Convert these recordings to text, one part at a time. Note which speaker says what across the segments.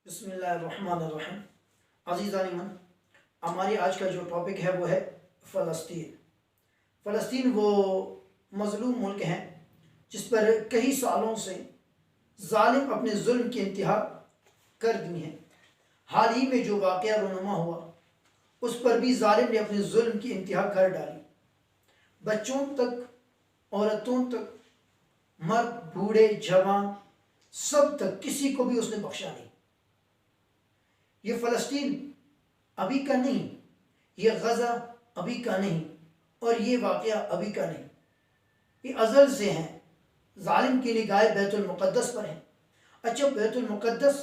Speaker 1: بسم اللہ الرحمن الرحیم۔ عزیزان من، ہماری آج کا جو ٹاپک ہے وہ ہے فلسطین۔ فلسطین وہ مظلوم ملک ہیں جس پر کئی سالوں سے ظالم اپنے ظلم کی انتہا کر دی ہیں۔ حال ہی میں جو واقعہ رونما ہوا اس پر بھی ظالم نے اپنے ظلم کی انتہا کر ڈالی۔ بچوں تک، عورتوں تک، مرد، بوڑھے، جوان، سب تک کسی کو بھی اس نے بخشا نہیں۔ یہ فلسطین ابھی کا نہیں، یہ غزہ ابھی کا نہیں، اور یہ واقعہ ابھی کا نہیں، یہ ازل سے ہیں۔ ظالم کی نگاہ بیت المقدس پر ہے۔ اچھا، بیت المقدس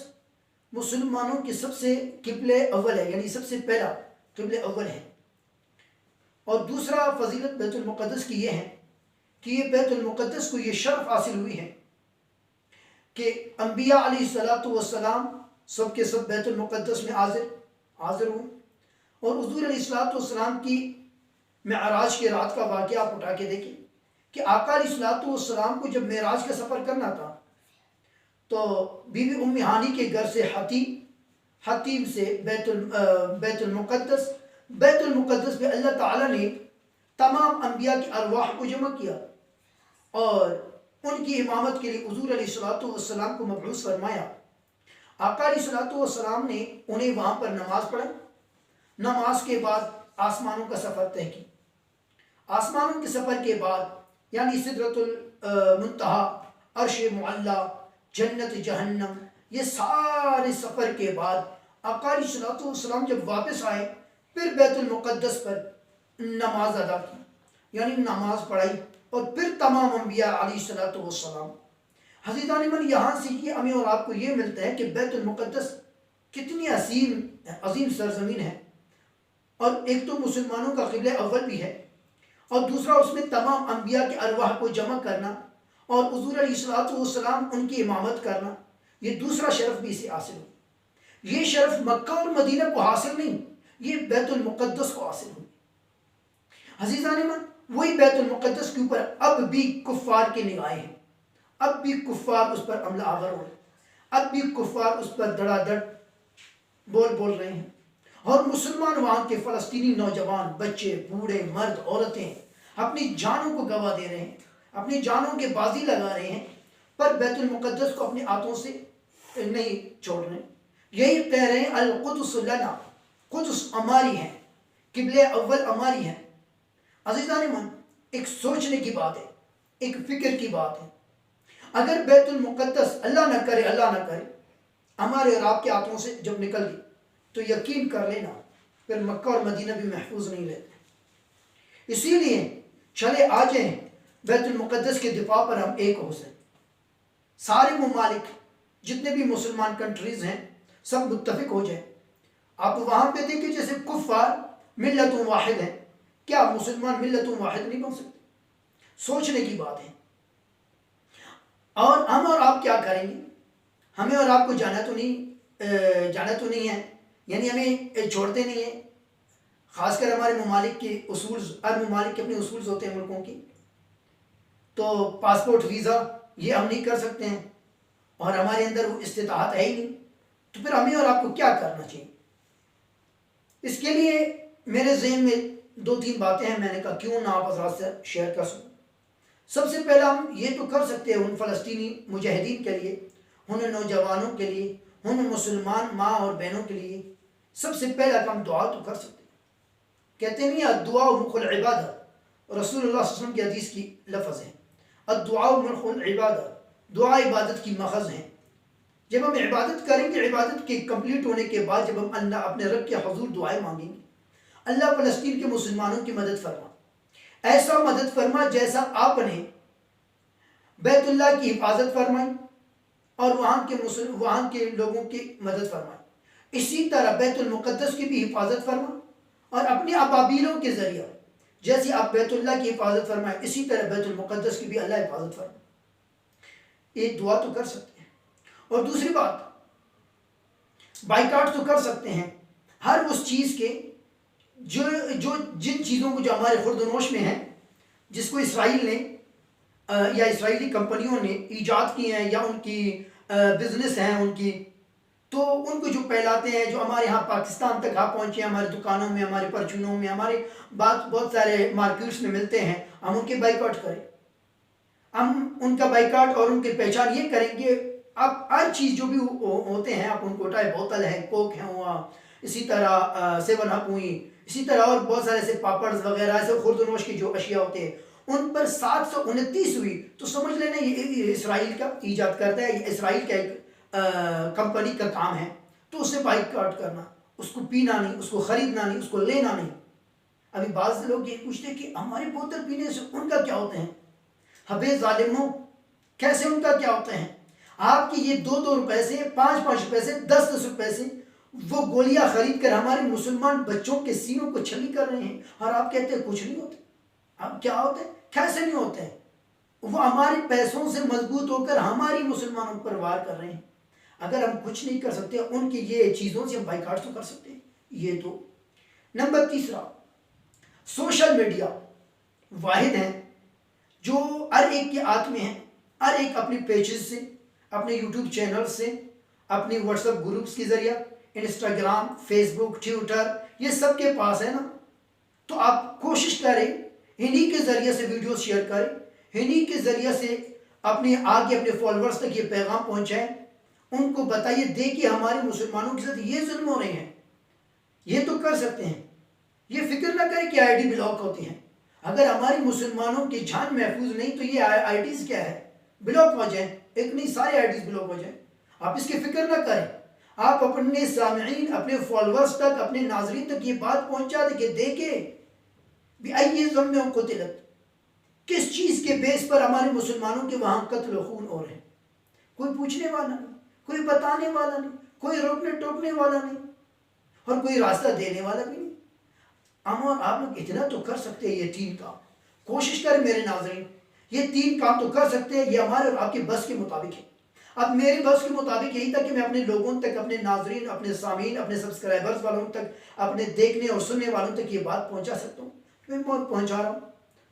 Speaker 1: مسلمانوں کے سب سے قبلہ اول ہے، یعنی سب سے پہلا قبلہ اول ہے۔ اور دوسرا فضیلت بیت المقدس کی یہ ہے کہ یہ بیت المقدس کو یہ شرف حاصل ہوئی ہے کہ انبیاء علیہ السلام سب کے سب بیت المقدس میں حاضر ہوئے، اور حضور علیہ السلام کی معراج کی رات کا واقعہ آپ اٹھا کے دیکھیں کہ آقا علیہ السلام کو جب معراج کا سفر کرنا تھا تو بی بی ام ہانی کے گھر سے حتیم سے بیت المقدس پہ اللہ تعالیٰ نے تمام انبیاء کی ارواح کو جمع کیا اور ان کی امامت کے لیے حضور علیہ السلام کو مبعوث فرمایا۔ آقا علیہ السلام نے انہیں وہاں پر نماز پڑھائی۔ نماز کے بعد آسمانوں کا سفر طے کی۔ آسمانوں کے سفر کے بعد یعنی سدرۃ المنتہا، عرش معلیٰ، جنت، جہنم، یہ سارے سفر کے بعد آقا علیہ السلام جب واپس آئے پھر بیت المقدس پر نماز ادا کی، یعنی نماز پڑھائی، اور پھر تمام انبیاء علیہ السلام۔ عزیزان من، یہاں سے یہ ہمیں اور آپ کو یہ ملتا ہے کہ بیت المقدس کتنی عظیم سرزمین ہے، اور ایک تو مسلمانوں کا قبلہ اول بھی ہے، اور دوسرا اس میں تمام انبیاء کے ارواح کو جمع کرنا اور حضور علیہ السلام ان کی امامت کرنا، یہ دوسرا شرف بھی اسے حاصل ہو۔ یہ شرف مکہ اور مدینہ کو حاصل نہیں، یہ بیت المقدس کو حاصل ہوئی۔ عزیزان من، وہی بیت المقدس کے اوپر اب بھی کفار کی نگاہیں ہیں، اب بھی کفار اس پر عملہ آور ہو رہے ہیں، اب بھی کفار اس پر دڑا دڑ بول رہے ہیں، اور مسلمان وہاں کے فلسطینی نوجوان، بچے، بوڑھے، مرد، عورتیں اپنی جانوں کو گوا دے رہے ہیں، اپنی جانوں کے بازی لگا رہے ہیں، پر بیت المقدس کو اپنے ہاتھوں سے نہیں چھوڑ رہے۔ یہی کہہ رہے ہیں القدس لنا، قدس ہماری ہے، قبلہ اول ہماری ہے۔ عزیزان من، ایک سوچنے کی بات ہے، ایک فکر کی بات ہے۔ اگر بیت المقدس اللہ نہ کرے ہمارے اور آپ کے ہاتھوں سے جب نکل گئی تو یقین کر لینا پھر مکہ اور مدینہ بھی محفوظ نہیں رہتے۔ اسی لیے چلے آ جائیں بیت المقدس کے دفاع پر ہم ایک ہو سکیں۔ سارے ممالک جتنے بھی مسلمان کنٹریز ہیں سب متفق ہو جائیں۔ آپ وہاں پہ دیکھیں جیسے کفار ملت واحد ہیں، کیا مسلمان ملت واحد نہیں بن سکتے؟ سوچنے کی بات ہے۔ اور ہم اور آپ کیا کریں گے؟ ہمیں اور آپ کو جانا تو نہیں ہے، یعنی ہمیں چھوڑتے نہیں ہیں۔ خاص کر ہمارے ممالک کے اصول، ہر ممالک کے اپنے اصول ہوتے ہیں ملکوں کی، تو پاسپورٹ، ویزا یہ ہم نہیں کر سکتے ہیں، اور ہمارے اندر وہ استطاعت ہے ہی نہیں، تو پھر ہمیں اور آپ کو کیا کرنا چاہیے؟ اس کے لیے میرے ذہن میں 2-3 باتیں ہیں، میں نے کہا کیوں نہ آپ حضرات سے شیئر کر سکوں۔ سب سے پہلا ہم یہ تو کر سکتے ہیں ان فلسطینی مجاہدین کے لیے، ان نوجوانوں کے لیے، ان مسلمان ماں اور بہنوں کے لیے سب سے پہلا کام دعا تو کر سکتے ہیں۔ کہتے نہیں الدعاء مخ العبادہ، رسول اللہ صلی اللہ علیہ وسلم کی حدیث کی لفظ ہے، الدعاء مخ العبادہ، دعا عبادت کی مخز ہے۔ جب ہم عبادت کریں گے، عبادت کے کمپلیٹ ہونے کے بعد جب ہم اللہ اپنے رب کے حضور دعائیں مانگیں گے، اللہ فلسطین کے مسلمانوں کی مدد فرما، ایسا مدد فرما جیسا آپ نے بیت اللہ کی حفاظت فرمائی اور وہاں کے لوگوں کی مدد فرمائی، اسی طرح بیت المقدس کی بھی حفاظت فرما، اور اپنے ابابیلوں کے ذریعہ جیسے آپ بیت اللہ کی حفاظت فرمائے اسی طرح بیت المقدس کی بھی اللہ حفاظت فرمائے۔ ایک دعا تو کر سکتے ہیں، اور دوسری بات بائیکاٹ تو کر سکتے ہیں ہر اس چیز کے جن چیزوں کو جو ہمارے خردنوش میں ہیں، جس کو اسرائیل نے یا اسرائیلی کمپنیوں نے ایجاد کی ہیں یا ان کی بزنس ہیں ان کی، تو ان کو جو پھیلاتے ہیں، جو ہمارے ہاں پاکستان تک پہنچے ہیں، ہمارے دکانوں میں، ہمارے پرچونوں میں، ہمارے بہت سارے مارکیٹس میں ملتے ہیں، ہم ان کے بائیکاٹ کریں، ہم ان کا بائیکاٹ اور ان کی پہچان یہ کریں کہ آپ ہر چیز جو بھی ہوتے ہیں آپ ان کو اٹھائے، بوتل ہے، کوک ہے ہوا، اسی طرح 7 اپ ہوئی، اسی طرح اور بہت سارے ایسے پاپڑز وغیرہ ایسے خوردنوش کی جو اشیاء ہوتے ہیں، ان پر 729 ہوئی تو سمجھ لینا یہ اسرائیل کا ایجاد کرتا ہے، یہ اسرائیل کا ایک کمپنی کا کام ہے، تو اسے بائیکاٹ کرنا، اس کو پینا نہیں، اس کو خریدنا نہیں، اس کو لینا نہیں۔ ابھی بعض لوگ یہ پوچھتے ہیں کہ ہماری بوتل پینے سے ان کا کیا ہوتا ہے؟ حبے ظالموں، کیسے ان کا کیا ہوتا ہے؟ آپ کی یہ 2 روپے سے، 5 روپے سے، 10 روپے سے وہ گولیاں خرید کر ہمارے مسلمان بچوں کے سینوں کو چھلی کر رہے ہیں، اور آپ کہتے ہیں کچھ نہیں ہوتے۔ اب کیا ہوتے ہیں؟ کیسے نہیں ہوتے ہیں؟ وہ ہمارے پیسوں سے مضبوط ہو کر ہماری مسلمانوں پر وار کر رہے ہیں۔ اگر ہم کچھ نہیں کر سکتے ان کی یہ چیزوں سے ہم بائیکاٹ تو کر سکتے ہیں۔ یہ تو نمبر تیسرا، سوشل میڈیا واحد ہیں جو ہر ایک کے ہاتھ میں ہے، ہر ایک اپنے پیجز سے، اپنے یوٹیوب چینل سے، اپنے واٹس ایپ گروپس کے ذریعہ، انسٹاگرام، فیس بک، ٹویٹر، یہ سب کے پاس ہے نا۔ تو آپ کوشش کریں انہی کے ذریعے سے ویڈیوز شیئر کریں، انہی کے ذریعے سے اپنے آگے اپنے فالورز تک یہ پیغام پہنچائیں، ان کو بتائیے دیکھیے ہمارے مسلمانوں کے ساتھ یہ ظلم ہو رہے ہیں، یہ تو کر سکتے ہیں۔ یہ فکر نہ کریں کہ آئی ڈی بلاک ہوتی ہیں، اگر ہماری مسلمانوں کی جان محفوظ نہیں تو یہ آئی ڈیز کیا ہے؟ بلاک ہو جائیں، ایک نہیں سارے آئی ڈیز بلاک ہو جائیں۔ آپ اس کی فکر نہ کریں، آپ اپنے سامعین، اپنے فالورز تک، اپنے ناظرین تک یہ بات پہنچا دیں کہ دیکھیں بِأَيِّ ذَنبٍ قُتِلَتْ، کس چیز کے بیس پر ہمارے مسلمانوں کے وہاں قتل و خون ہو رہے ہیں۔ کوئی پوچھنے والا نہیں، کوئی بتانے والا نہیں، کوئی روکنے ٹوکنے والا نہیں، اور کوئی راستہ دینے والا بھی نہیں۔ آپ لوگ اتنا تو کر سکتے ہیں، یہ 3 کام کوشش کریں میرے ناظرین، یہ 3 کام تو کر سکتے ہیں، یہ ہمارے اور آپ کے بس کے مطابق ہے۔ اب میرے بس کے مطابق یہی تھا کہ میں اپنے لوگوں تک، اپنے ناظرین، اپنے سامعین، اپنے سبسکرائبرز والوں تک، اپنے دیکھنے اور سننے والوں تک یہ بات پہنچا سکتا ہوں، میں پہنچا رہا ہوں۔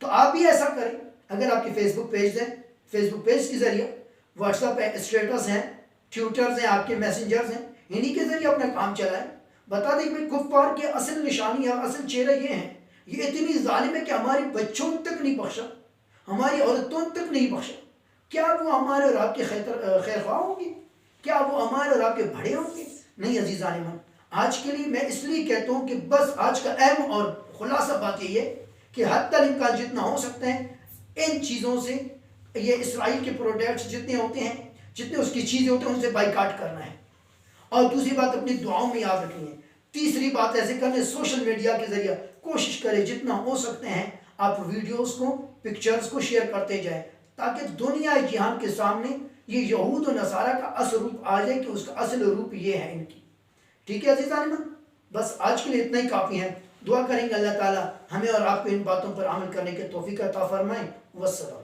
Speaker 1: تو آپ بھی ایسا کریں، اگر آپ کے فیس بک پیج ہیں، فیس بک پیج کے ذریعے، واٹس ایپ اسٹیٹس ہیں، ٹویٹرز ہیں، آپ کے میسنجرز ہیں، انہی کے ذریعے اپنا کام چلائیں۔ بتا دیں کہ کفار کے اصل نشانی اور اصل چہرہ یہ ہیں، یہ اتنی ظالم ہے کہ ہماری بچوں تک نہیں بخشا، ہماری عورتوں تک نہیں بخشا۔ کیا وہ ہمارے اور آپ کے خیر خواہ ہوں گے؟ کیا وہ ہمارے اور آپ کے بڑے ہوں گے؟ نہیں عزیزان من، آج کے لیے میں اس لیے کہتا ہوں کہ بس آج کا اہم اور خلاصہ بات یہ ہے کہ حتی الامکان جتنا ہو سکتا ہے ان چیزوں سے، یہ اسرائیل کے پروڈکٹس جتنے ہوتے ہیں، جتنے اس کی چیزیں ہوتے ہیں، ان سے بائیکاٹ کرنا ہے۔ اور دوسری بات اپنی دعاؤں میں یاد رکھنی ہے۔ تیسری بات ایسے کرنے، سوشل میڈیا کے ذریعہ کوشش کریں جتنا ہو سکتے ہیں آپ ویڈیوز کو، پکچرز کو شیئر کرتے جائیں، تاکہ دنیا جہان کے سامنے یہ یہود و نصارہ کا اصل روپ آ جائے کہ اس کا اصل روپ یہ ہے ان کی۔ ٹھیک ہے عزیزان من، بس آج کے لیے اتنا ہی کافی ہے۔ دعا کریں گے اللہ تعالی ہمیں اور آپ کو ان باتوں پر عمل کرنے کے توفیق عطا فرمائیں۔ والسلام۔